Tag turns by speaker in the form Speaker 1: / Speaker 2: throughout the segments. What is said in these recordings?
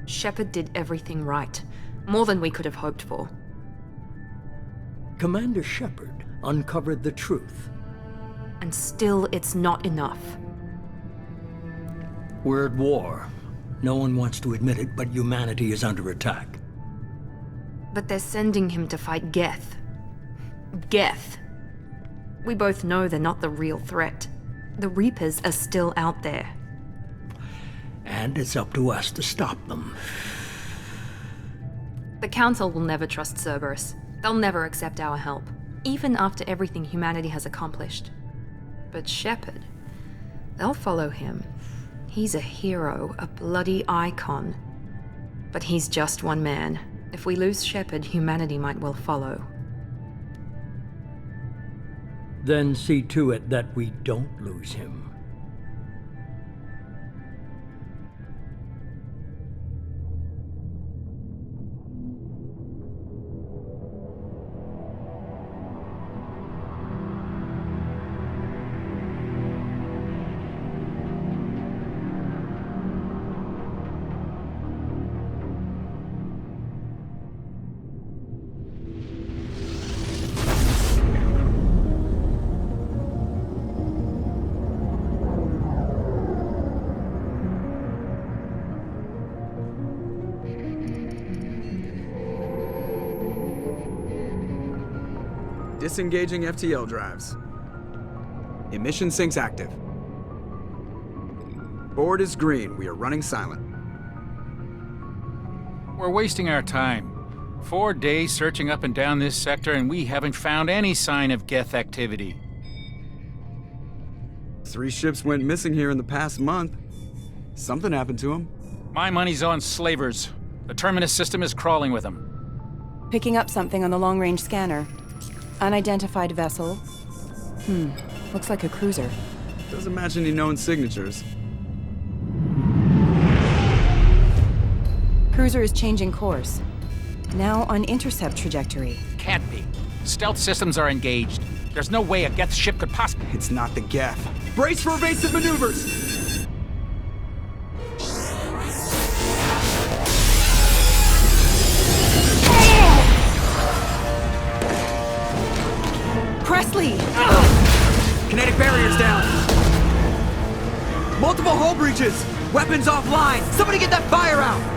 Speaker 1: Shepard did everything right. More than we could have hoped for.
Speaker 2: Commander Shepard uncovered the truth.
Speaker 1: And still, it's not enough.
Speaker 2: We're at war. No one wants to admit it, but humanity is under attack.
Speaker 1: But they're sending him to fight Geth. Geth. We both know they're not the real threat. The Reapers are still out there.
Speaker 2: And it's up to us to stop them.
Speaker 1: The Council will never trust Cerberus. They'll never accept our help, even after everything humanity has accomplished. But Shepard, they'll follow him. He's a hero, a bloody icon. But he's just one man. If we lose Shepard, humanity might well follow.
Speaker 2: Then see to it that we don't lose him.
Speaker 3: Disengaging FTL drives. Emission sinks active. Board is green. We are running silent.
Speaker 4: We're wasting our time. 4 days searching up and down this sector, and we haven't found any sign of Geth activity.
Speaker 3: 3 ships went missing here in the past month. Something happened to them.
Speaker 4: My money's on slavers. The Terminus system is crawling with them.
Speaker 5: Picking up something on the long-range scanner. Unidentified vessel. Looks like a cruiser.
Speaker 3: Doesn't match any known signatures.
Speaker 5: Cruiser is changing course. Now on intercept trajectory.
Speaker 4: Can't be. Stealth systems are engaged. There's no way a Geth ship could possibly...
Speaker 3: It's not the Geth. Brace for evasive maneuvers!
Speaker 5: Presley!
Speaker 3: Kinetic barriers down. Multiple hull breaches. Weapons offline. Somebody get that fire out.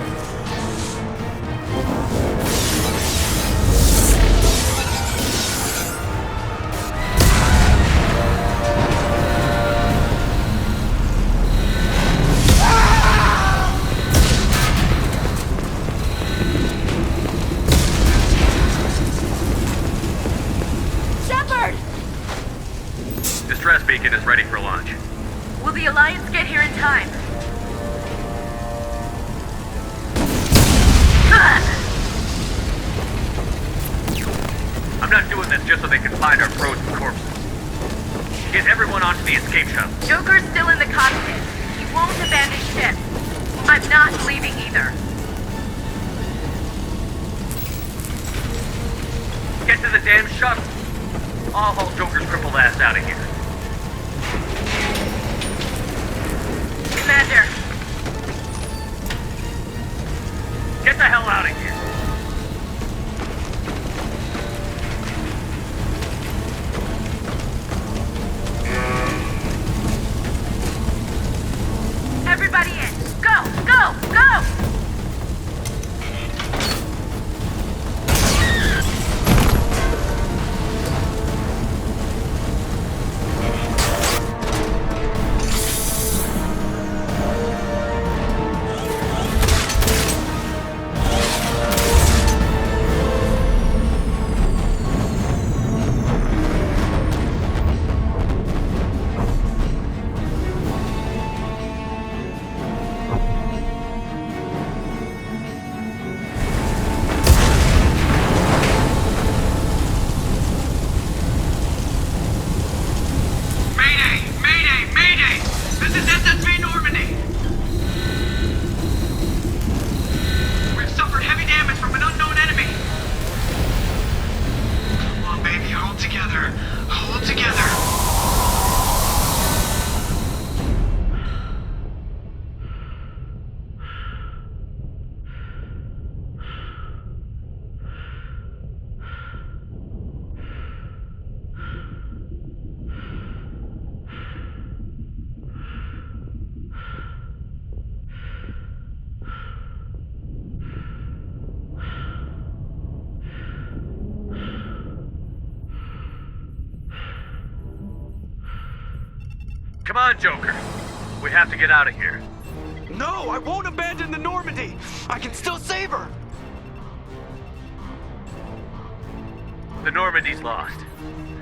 Speaker 6: Distress beacon is ready for launch.
Speaker 7: Will the Alliance get here in time?
Speaker 6: I'm not doing this just so they can find our frozen corpses. Get everyone onto the escape shuttle.
Speaker 7: Joker's still in the cockpit. He won't abandon ship. I'm not leaving either.
Speaker 6: Get to the damn shuttle. I'll haul Joker's crippled ass out of here.
Speaker 7: Commander.
Speaker 6: Get the hell out of here.
Speaker 7: Everybody in. Go, go, go!
Speaker 6: Come on, Joker. We have to get out of here.
Speaker 3: No, I won't abandon the Normandy. I can still save her.
Speaker 6: The Normandy's lost.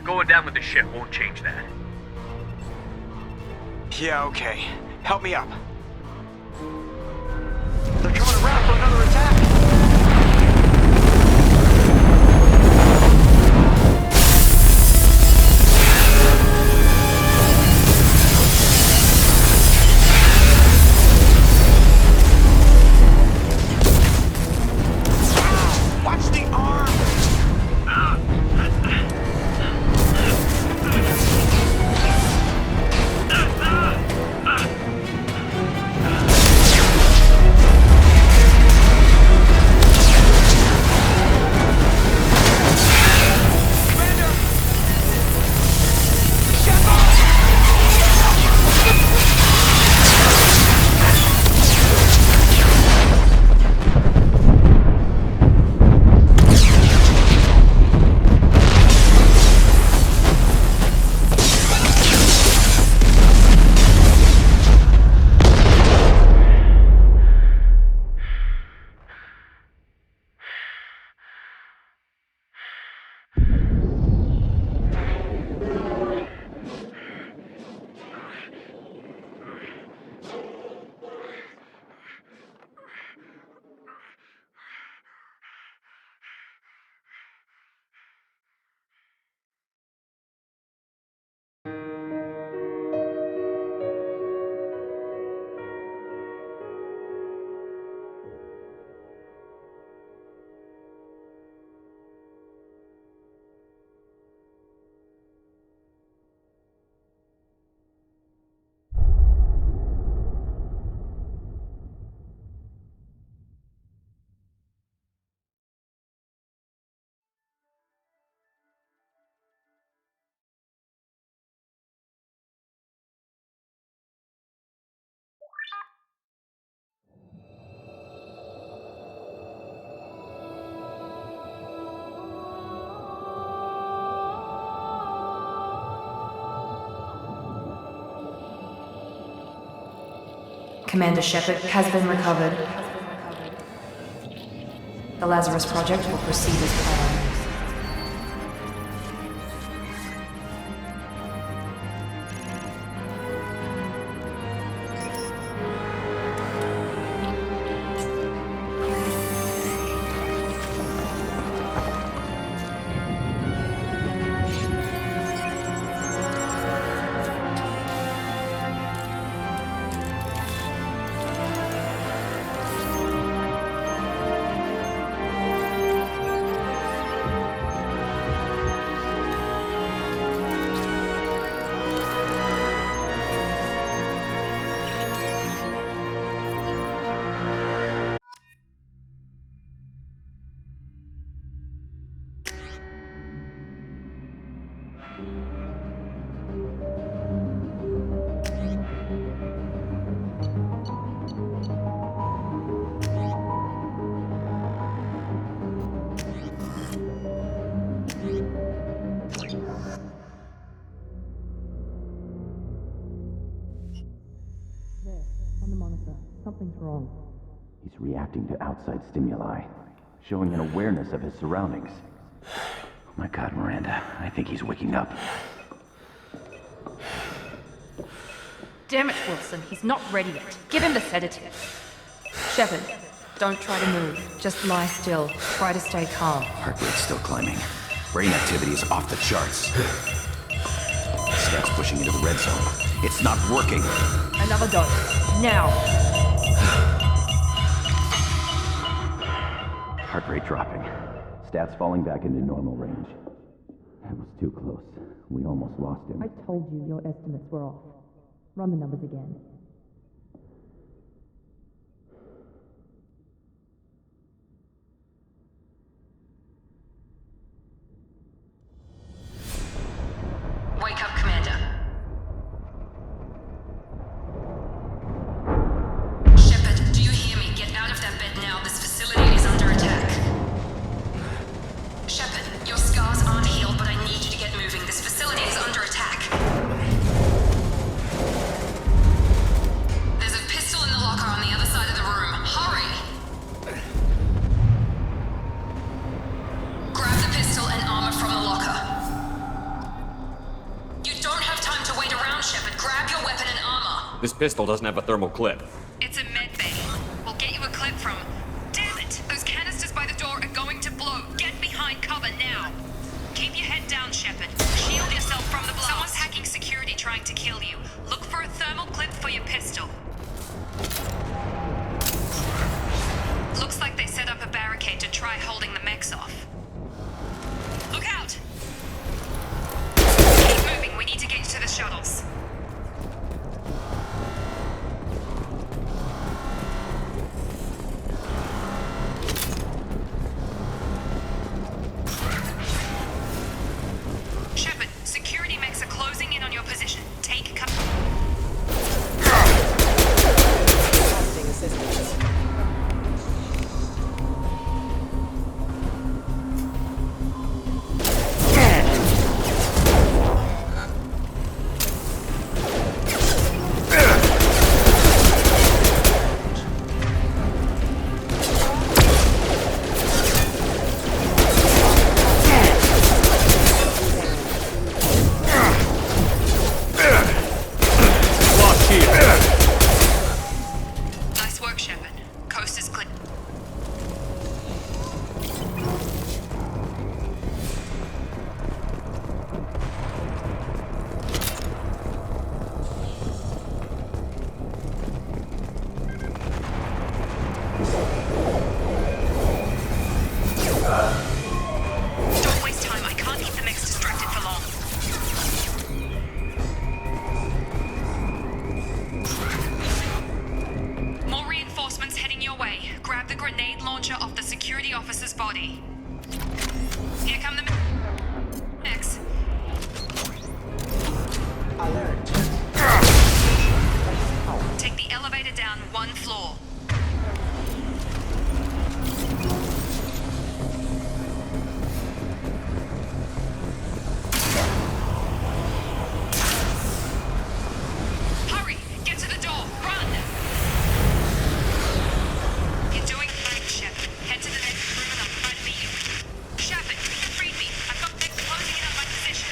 Speaker 6: Going down with the ship won't change that.
Speaker 3: Yeah, okay. Help me up. They're coming around for another attack. Watch the arm!
Speaker 1: Commander Shepard has been recovered. The Lazarus Project will proceed as planned.
Speaker 8: Something's wrong.
Speaker 9: He's reacting to outside stimuli, showing an awareness of his surroundings. Oh my God, Miranda, I think he's waking up.
Speaker 1: Damn it, Wilson, he's not ready yet. Give him the sedative. Shepard, don't try to move. Just lie still. Try to stay calm.
Speaker 9: Heart rate's still climbing. Brain activity is off the charts. Scout's pushing into the red zone. It's not working.
Speaker 1: Another dose. Now.
Speaker 9: Heart rate dropping. Stats falling back into normal range. That was too close. We almost lost him.
Speaker 8: I told you your estimates were off. Run the numbers again.
Speaker 1: Wake up, Commander. Shepard, do you hear me? Get out of that bed now. This facility is under attack. Shepard, your scars aren't healed, but I need you to get moving. This facility is under attack.
Speaker 10: This pistol doesn't have a thermal clip.
Speaker 1: It's a med bay. We'll get you a clip from... Damn it! Those canisters by the door are going to blow. Get behind cover now. Keep your head down, Shepard. Shield yourself from the blast. Someone's hacking security trying to kill you. Look for a thermal clip for your pistol. Looks like they set up a barricade to try holding the mechs off. Look out! Keep moving. We need to get you to the shuttles. Shepard, security mechs are closing in on your position. Take cover. Nice work, Shepard. Coast is clear. Don't waste time. I can't keep the mechs distracted for long. More reinforcements heading your way. Grab the grenade launcher off the security officer's body. Here come the mechs. Take the elevator down one floor. Hurry! Get to the door! Run! You're doing fine, Shepard. Head to the next room and I'll try to meet you. Shepard, read me. I've got mechs closing in on my position.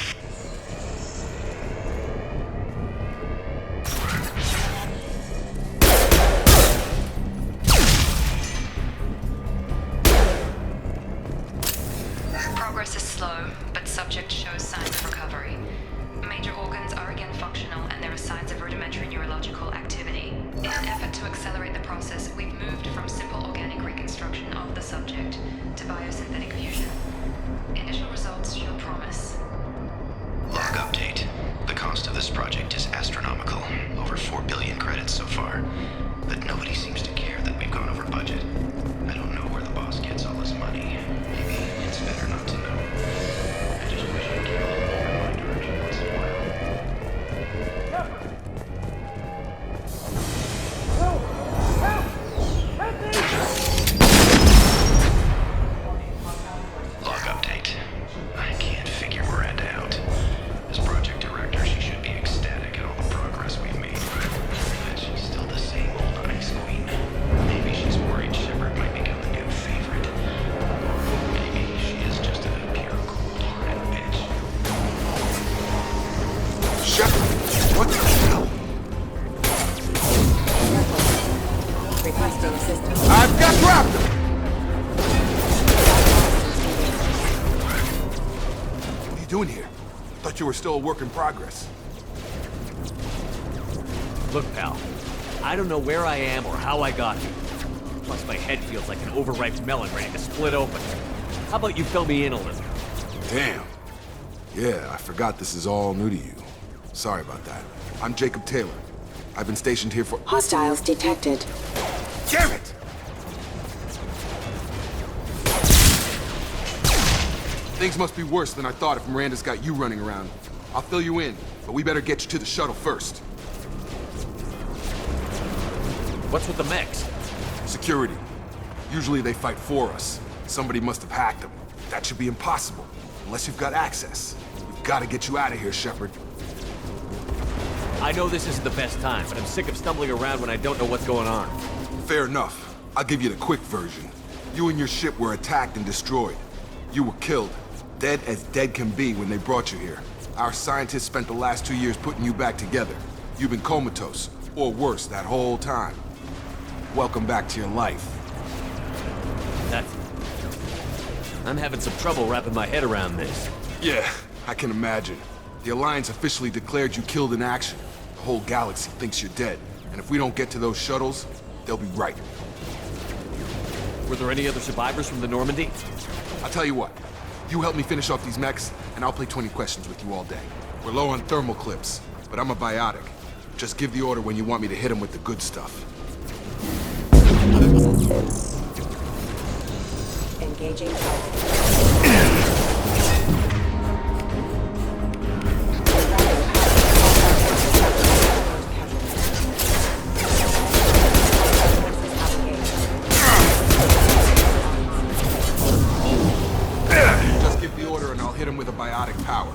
Speaker 1: Progress is slow, but subject shows signs of recovery. Major organs are again functional, and there are signs of rudimentary neurological activity. In an effort to accelerate the process, we've moved from simple organic reconstruction of the subject to biosynthetic fusion. Initial results show promise.
Speaker 11: Log update. The cost of this project is astronomical. Over 4 billion credits so far. But nobody seems to care that we've gone over budget. I don't know where the boss gets all this money. Maybe it's better not to know. I just wish I'd give a little more in my direction once in a while. Log update. I can't figure Miranda out. As project director, she should be ecstatic at all the progress we've made. But she's still the same old ice queen. Maybe she's worried Shepard might become the new favorite. Or maybe she is just a pure cold-hearted bitch.
Speaker 12: Shepard! What the hell?
Speaker 5: Requesting assistance.
Speaker 12: I've got Raptor! What are you doing here? Thought you were still a work in progress.
Speaker 10: Look, pal, I don't know where I am or how I got here. Plus, my head feels like an overripe melon ready to split open. How about you fill me in a little?
Speaker 12: Damn. Yeah, I forgot this is all new to you. Sorry about that. I'm Jacob Taylor. I've been stationed here for—
Speaker 5: Hostiles detected.
Speaker 12: Damn it! Things must be worse than I thought if Miranda's got you running around. I'll fill you in, but we better get you to the shuttle first.
Speaker 10: What's with the mechs?
Speaker 12: Security. Usually they fight for us. Somebody must have hacked them. That should be impossible, unless you've got access. We've got to get you out of here, Shepard.
Speaker 10: I know this isn't the best time, but I'm sick of stumbling around when I don't know what's going on.
Speaker 12: Fair enough. I'll give you the quick version. You and your ship were attacked and destroyed. You were killed. Dead as dead can be when they brought you here. Our scientists spent the last 2 years putting you back together. You've been comatose. Or worse, that whole time. Welcome back to your life.
Speaker 10: I'm having some trouble wrapping my head around this.
Speaker 12: Yeah, I can imagine. The Alliance officially declared you killed in action. The whole galaxy thinks you're dead. And if we don't get to those shuttles, they'll be right.
Speaker 10: Were there any other survivors from the Normandy?
Speaker 12: I'll tell you what. You help me finish off these mechs, and I'll play 20 questions with you all day. We're low on thermal clips, but I'm a biotic. Just give the order when you want me to hit them with the good stuff.
Speaker 5: Engaging
Speaker 12: Just give the order and I'll hit him with a biotic power.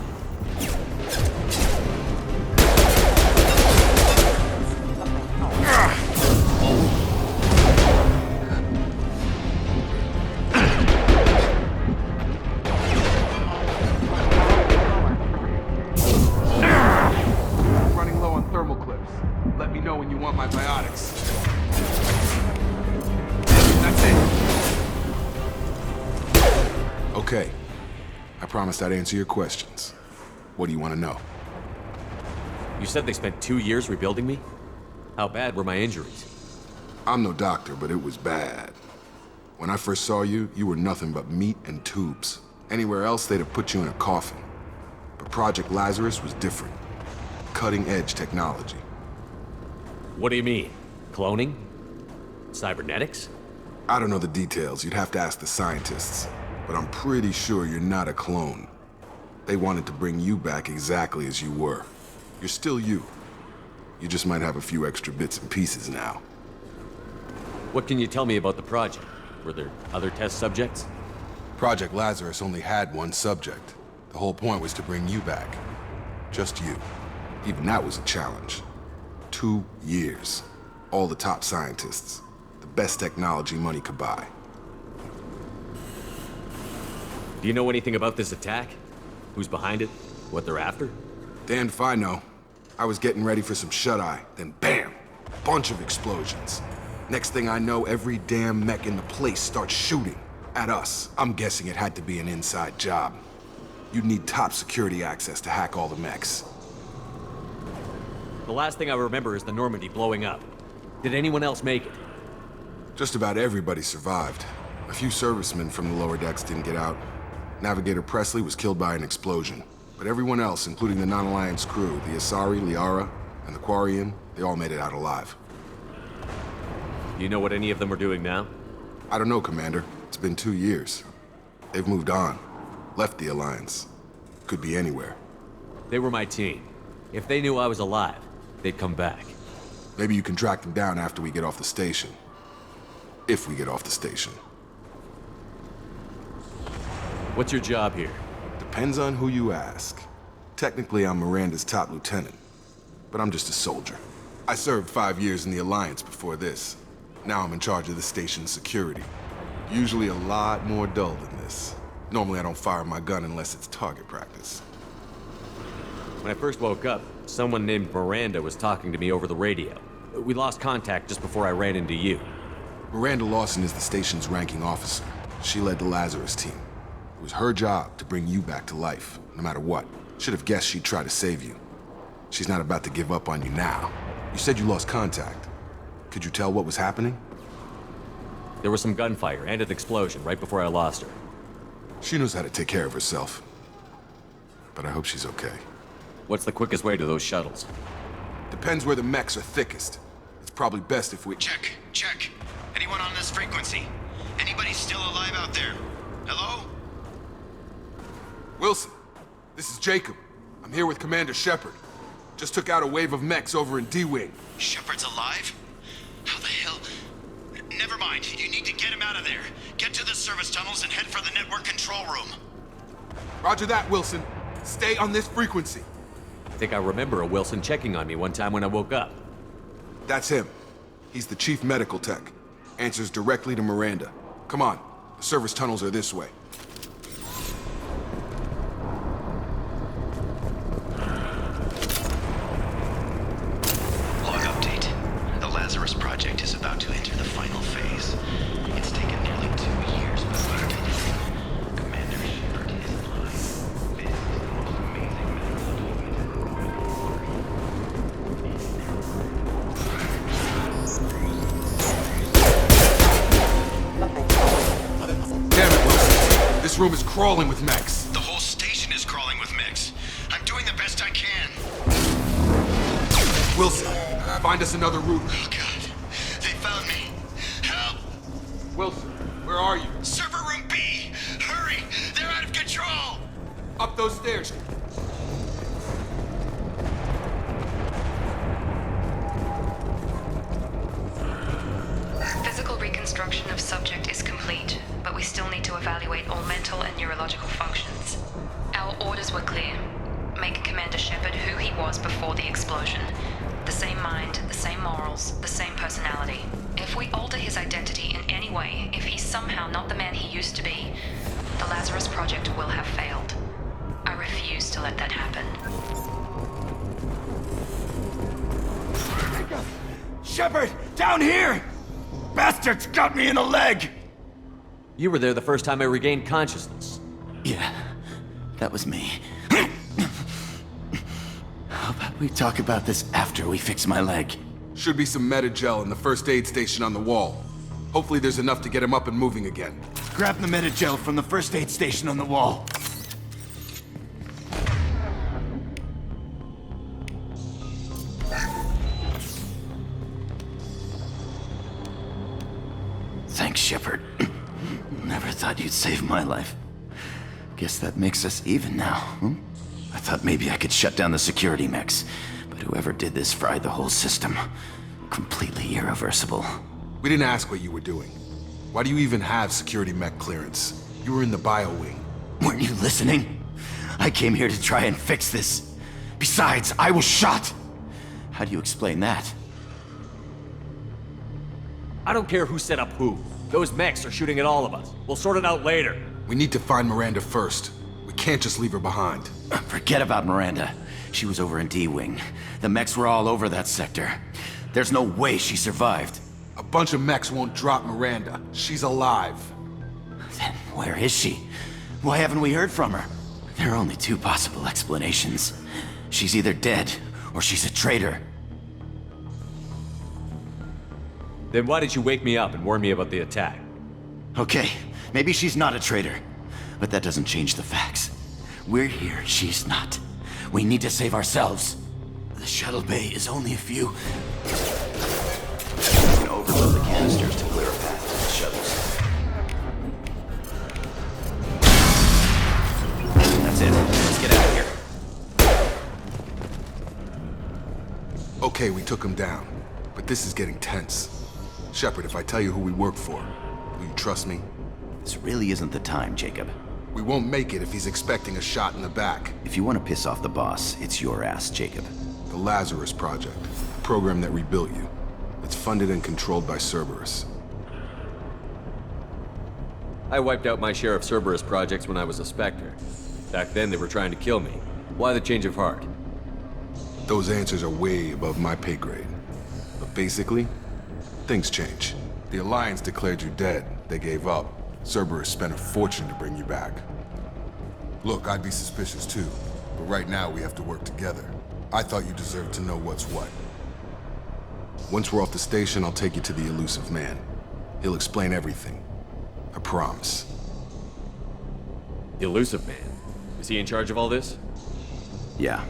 Speaker 12: Running low on thermal clips. Let me know when you want my biotics. That's it. Okay. I promised I'd answer your questions. What do you want to know?
Speaker 10: You said they spent 2 years rebuilding me? How bad were my injuries?
Speaker 12: I'm no doctor, but it was bad. When I first saw you, you were nothing but meat and tubes. Anywhere else, they'd have put you in a coffin. But Project Lazarus was different. Cutting-edge technology.
Speaker 10: What do you mean? Cloning? Cybernetics?
Speaker 12: I don't know the details. You'd have to ask the scientists. But I'm pretty sure you're not a clone. They wanted to bring you back exactly as you were. You're still you. You just might have a few extra bits and pieces now.
Speaker 10: What can you tell me about the project? Were there other test subjects?
Speaker 12: Project Lazarus only had one subject. The whole point was to bring you back. Just you. Even that was a challenge. 2 years. All the top scientists. The best technology money could buy.
Speaker 10: Do you know anything about this attack? Who's behind it? What they're after?
Speaker 12: Damned if I know. I was getting ready for some shut-eye, then bam! Bunch of explosions. Next thing I know, every damn mech in the place starts shooting. At us. I'm guessing it had to be an inside job. You'd need top security access to hack all the mechs.
Speaker 10: The last thing I remember is the Normandy blowing up. Did anyone else make it?
Speaker 12: Just about everybody survived. A few servicemen from the lower decks didn't get out. Navigator Presley was killed by an explosion. But everyone else, including the non-Alliance crew, the Asari, Liara, and the Quarian, they all made it out alive.
Speaker 10: Do you know what any of them are doing now?
Speaker 12: I don't know, Commander. It's been 2 years. They've moved on. Left the Alliance. Could be anywhere.
Speaker 10: They were my team. If they knew I was alive, they'd come back.
Speaker 12: Maybe you can track them down after we get off the station. If we get off the station.
Speaker 10: What's your job here?
Speaker 12: Depends on who you ask. Technically, I'm Miranda's top lieutenant. But I'm just a soldier. I served 5 years in the Alliance before this. Now I'm in charge of the station's security. Usually a lot more dull than this. Normally I don't fire my gun unless it's target practice.
Speaker 10: When I first woke up, someone named Miranda was talking to me over the radio. We lost contact just before I ran into you.
Speaker 12: Miranda Lawson is the station's ranking officer. She led the Lazarus team. It was her job to bring you back to life, no matter what. Should have guessed she'd try to save you. She's not about to give up on you now. You said you lost contact. Could you tell what was happening?
Speaker 10: There was some gunfire and an explosion right before I lost her.
Speaker 12: She knows how to take care of herself. But I hope she's okay.
Speaker 10: What's the quickest way to those shuttles?
Speaker 12: Depends where the mechs are thickest. It's probably best if we...
Speaker 11: Check. Anyone on this frequency? Anybody still alive out there? Hello?
Speaker 12: Wilson, this is Jacob. I'm here with Commander Shepard. Just took out a wave of mechs over in D-Wing.
Speaker 11: Shepard's alive? How the hell? Never mind. You need to get him out of there. Get to the service tunnels and head for the network control room.
Speaker 12: Roger that, Wilson. Stay on this frequency.
Speaker 10: I think I remember a Wilson checking on me one time when I woke up.
Speaker 12: That's him. He's the chief medical tech. Answers directly to Miranda. Come on. The service tunnels are this way.
Speaker 11: Log update.
Speaker 12: room is crawling with mechs.
Speaker 11: The whole station is crawling with mechs. I'm doing the best I can.
Speaker 12: Wilson, find us another route.
Speaker 11: Oh, God. They found me. Help!
Speaker 12: Wilson, where are you?
Speaker 11: Server room B! Hurry! They're out of control!
Speaker 12: Up those stairs.
Speaker 1: Physical reconstruction of subject is complete, but we still need to evaluate all mental and neurological functions. Our orders were clear. Make Commander Shepard who he was before the explosion. The same mind, the same morals, the same personality. If we alter his identity in any way, if he's somehow not the man he used to be, the Lazarus Project will have failed. I refuse to let that happen.
Speaker 13: Shepard, down here! Bastards got me in the leg!
Speaker 10: You were there the first time I regained consciousness.
Speaker 13: Yeah, that was me. How about we talk about this after we fix my leg?
Speaker 12: Should be some Metagel in the first aid station on the wall. Hopefully there's enough to get him up and moving again.
Speaker 13: Grab the Metagel from the first aid station on the wall. Thanks, Shepard. Never thought you'd save my life. Guess that makes us even now, hmm? I thought maybe I could shut down the security mechs, but whoever did this fried the whole system. Completely irreversible.
Speaker 12: We didn't ask what you were doing. Why do you even have security mech clearance? You were in the bio wing.
Speaker 13: Weren't you listening? I came here to try and fix this. Besides, I was shot! How do you explain that?
Speaker 10: I don't care who set up who. Those mechs are shooting at all of us. We'll sort it out later.
Speaker 12: We need to find Miranda first. We can't just leave her behind.
Speaker 13: Forget about Miranda. She was over in D-Wing. The mechs were all over that sector. There's no way she survived.
Speaker 12: A bunch of mechs won't drop Miranda. She's alive.
Speaker 13: Then where is she? Why haven't we heard from her? There are only two possible explanations. She's either dead, or she's a traitor.
Speaker 10: Then why did you wake me up and warn me about the attack?
Speaker 13: Okay, maybe she's not a traitor. But that doesn't change the facts. We're here, she's not. We need to save ourselves. The shuttle bay is only a few... We can overload the canisters to clear a path to the shuttles. That's it. Let's get out of here.
Speaker 12: Okay, we took him down. But this is getting tense. Shepard, if I tell you who we work for, will you trust me?
Speaker 13: This really isn't the time, Jacob.
Speaker 12: We won't make it if he's expecting a shot in the back.
Speaker 13: If you want to piss off the boss, it's your ass, Jacob.
Speaker 12: The Lazarus Project, a program that rebuilt you. It's funded and controlled by Cerberus.
Speaker 10: I wiped out my share of Cerberus projects when I was a Spectre. Back then they were trying to kill me. Why the change of heart?
Speaker 12: Those answers are way above my pay grade. But basically, things change. The Alliance declared you dead. They gave up. Cerberus spent a fortune to bring you back. Look, I'd be suspicious too, but right now we have to work together. I thought you deserved to know what's what. Once we're off the station, I'll take you to the elusive man. He'll explain everything. I promise.
Speaker 10: The elusive man? Is he in charge of all this?
Speaker 13: Yeah.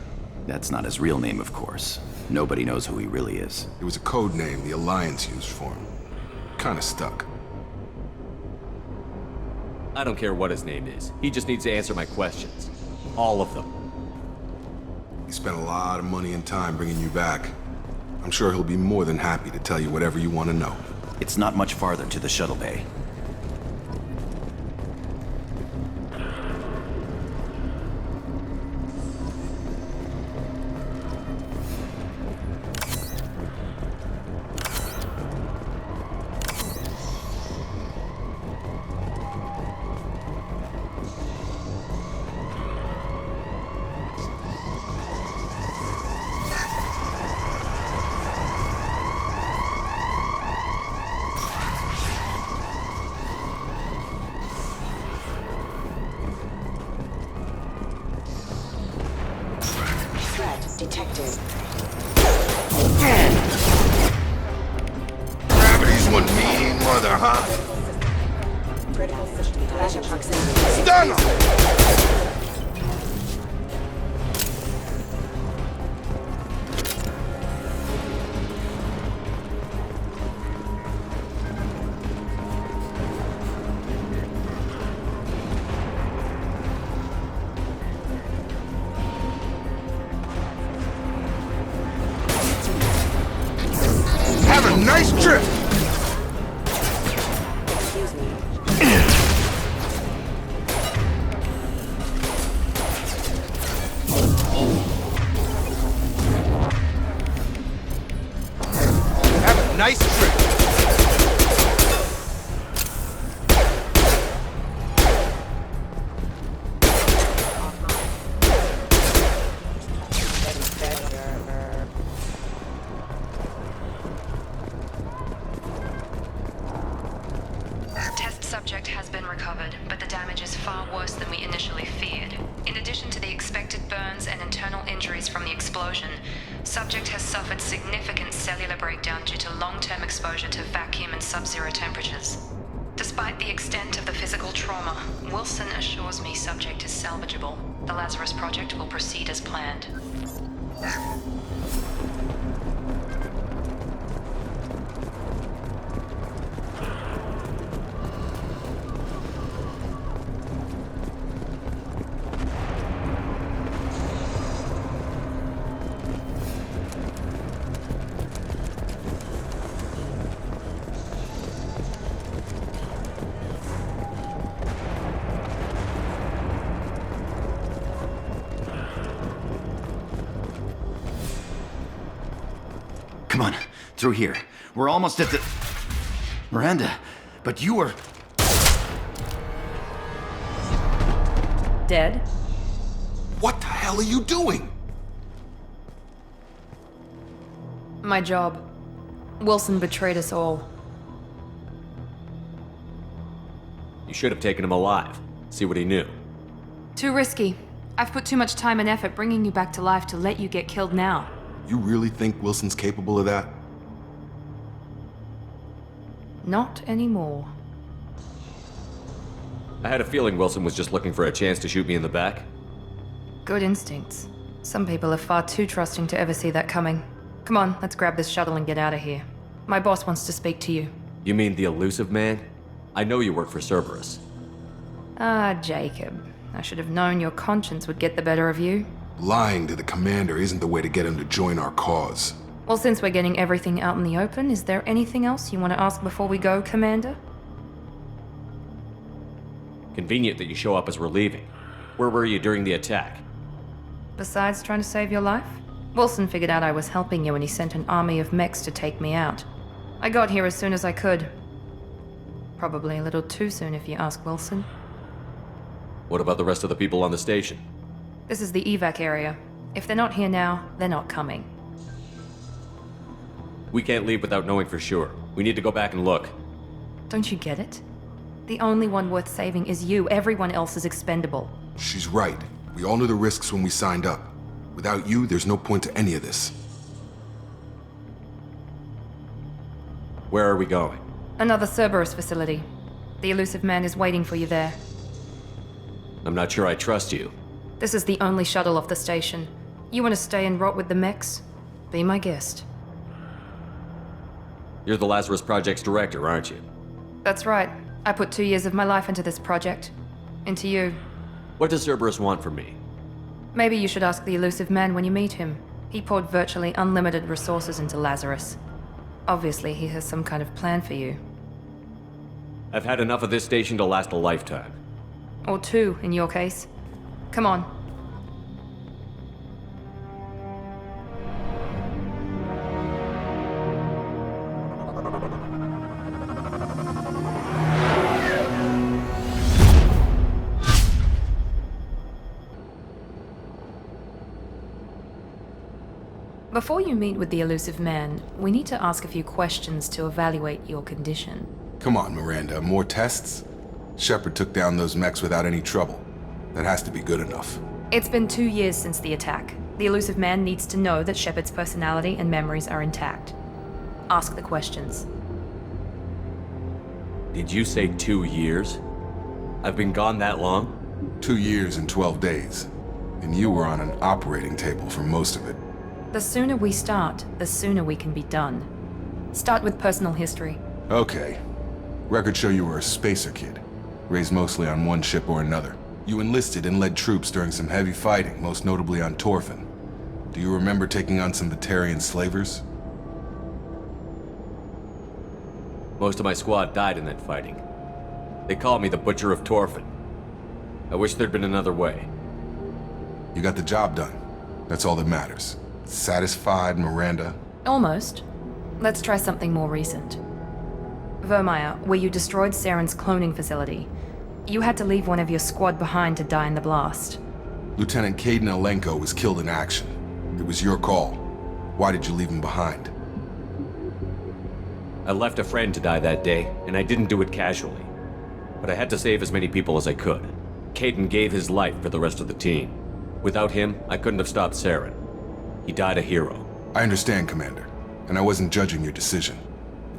Speaker 13: That's not his real name, of course. Nobody knows who he really is.
Speaker 12: It was a code name the Alliance used for him. Kinda stuck.
Speaker 10: I don't care what his name is. He just needs to answer my questions. All of them.
Speaker 12: He spent a lot of money and time bringing you back. I'm sure he'll be more than happy to tell you whatever you want to know.
Speaker 13: It's not much farther to the shuttle bay.
Speaker 14: Detected.
Speaker 12: Gravity's one mean mother, huh?
Speaker 5: Critical collision proximity.
Speaker 12: Stun him! Have a nice trip!
Speaker 5: Excuse me.
Speaker 12: Have a nice trip!
Speaker 1: Test subject has been recovered, but the damage is far worse than we initially feared. In addition to the expected burns and internal injuries from the explosion, subject has suffered significant cellular breakdown due to long-term exposure to vacuum and sub-zero temperatures. Despite the extent of the physical trauma, Wilson assures me subject is salvageable. The Lazarus Project will proceed as planned.
Speaker 13: Come on, through here. We're almost at the... Miranda, but you were...
Speaker 5: Dead?
Speaker 12: What the hell are you doing?
Speaker 1: My job. Wilson betrayed us all.
Speaker 10: You should have taken him alive. See what he knew.
Speaker 1: Too risky. I've put too much time and effort bringing you back to life to let you get killed now.
Speaker 12: You really think Wilson's capable of that?
Speaker 1: Not anymore.
Speaker 10: I had a feeling Wilson was just looking for a chance to shoot me in the back.
Speaker 1: Good instincts. Some people are far too trusting to ever see that coming. Come on, let's grab this shuttle and get out of here. My boss wants to speak to you.
Speaker 10: You mean the elusive man? I know you work for Cerberus.
Speaker 1: Ah, Jacob. I should have known your conscience would get the better of you.
Speaker 12: Lying to the commander isn't the way to get him to join our cause.
Speaker 1: Well, since we're getting everything out in the open, is there anything else you want to ask before we go, Commander?
Speaker 10: Convenient that you show up as we're leaving. Where were you during the attack?
Speaker 1: Besides trying to save your life? Wilson figured out I was helping you and he sent an army of mechs to take me out. I got here as soon as I could. Probably a little too soon if you ask Wilson.
Speaker 10: What about the rest of the people on the station?
Speaker 1: This is the evac area. If they're not here now, they're not coming.
Speaker 10: We can't leave without knowing for sure. We need to go back and look.
Speaker 1: Don't you get it? The only one worth saving is you. Everyone else is expendable.
Speaker 12: She's right. We all knew the risks when we signed up. Without you, there's no point to any of this.
Speaker 10: Where are we going?
Speaker 1: Another Cerberus facility. The elusive man is waiting for you there.
Speaker 10: I'm not sure I trust you.
Speaker 1: This is the only shuttle off the station. You want to stay and rot with the mechs? Be my guest.
Speaker 10: You're the Lazarus Project's director, aren't you?
Speaker 1: That's right. I put 2 years of my life into this project. Into you.
Speaker 10: What does Cerberus want from me?
Speaker 1: Maybe you should ask the elusive man when you meet him. He poured virtually unlimited resources into Lazarus. Obviously, he has some kind of plan for you.
Speaker 10: I've had enough of this station to last a lifetime.
Speaker 1: Or 2, in your case. Come on. Before you meet with the elusive man, we need to ask a few questions to evaluate your condition.
Speaker 12: Come on, Miranda, more tests? Shepard took down those mechs without any trouble. That has to be good enough.
Speaker 1: It's been 2 years since the attack. The elusive man needs to know that Shepard's personality and memories are intact. Ask the questions.
Speaker 10: Did you say 2 years? I've been gone that long?
Speaker 12: 2 years and 12 days. And you were on an operating table for most of it.
Speaker 1: The sooner we start, the sooner we can be done. Start with personal history.
Speaker 12: Okay. Records show you were a spacer kid, raised mostly on one ship or another. You enlisted and led troops during some heavy fighting, most notably on Torfin. Do you remember taking on some Batarian slavers?
Speaker 10: Most of my squad died in that fighting. They called me the Butcher of Torfin. I wish there'd been another way.
Speaker 12: You got the job done. That's all that matters. Satisfied, Miranda?
Speaker 1: Almost. Let's try something more recent. Vermeer, where you destroyed Saren's cloning facility. You had to leave one of your squad behind to die in the blast.
Speaker 12: Lieutenant Caden Alenko was killed in action. It was your call. Why did you leave him behind?
Speaker 10: I left a friend to die that day, and I didn't do it casually. But I had to save as many people as I could. Caden gave his life for the rest of the team. Without him, I couldn't have stopped Saren. He died a hero.
Speaker 12: I understand, Commander, and I wasn't judging your decision.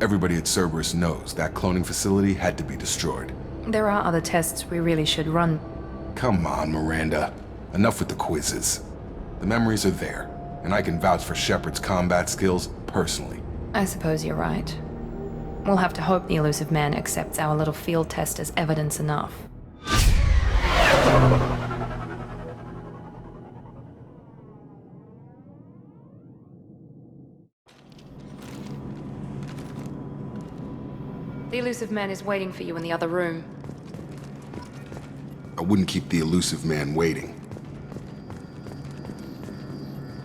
Speaker 12: Everybody at Cerberus knows that cloning facility had to be destroyed.
Speaker 1: There are other tests we really should run.
Speaker 12: Come on, Miranda. Enough with the quizzes. The memories are there, and I can vouch for Shepard's combat skills personally.
Speaker 1: I suppose you're right. We'll have to hope the elusive man accepts our little field test as evidence enough. The elusive man is waiting for you in the other room.
Speaker 12: I wouldn't keep the elusive man waiting.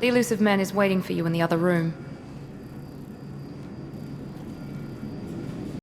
Speaker 1: The elusive man is waiting for you in the other room.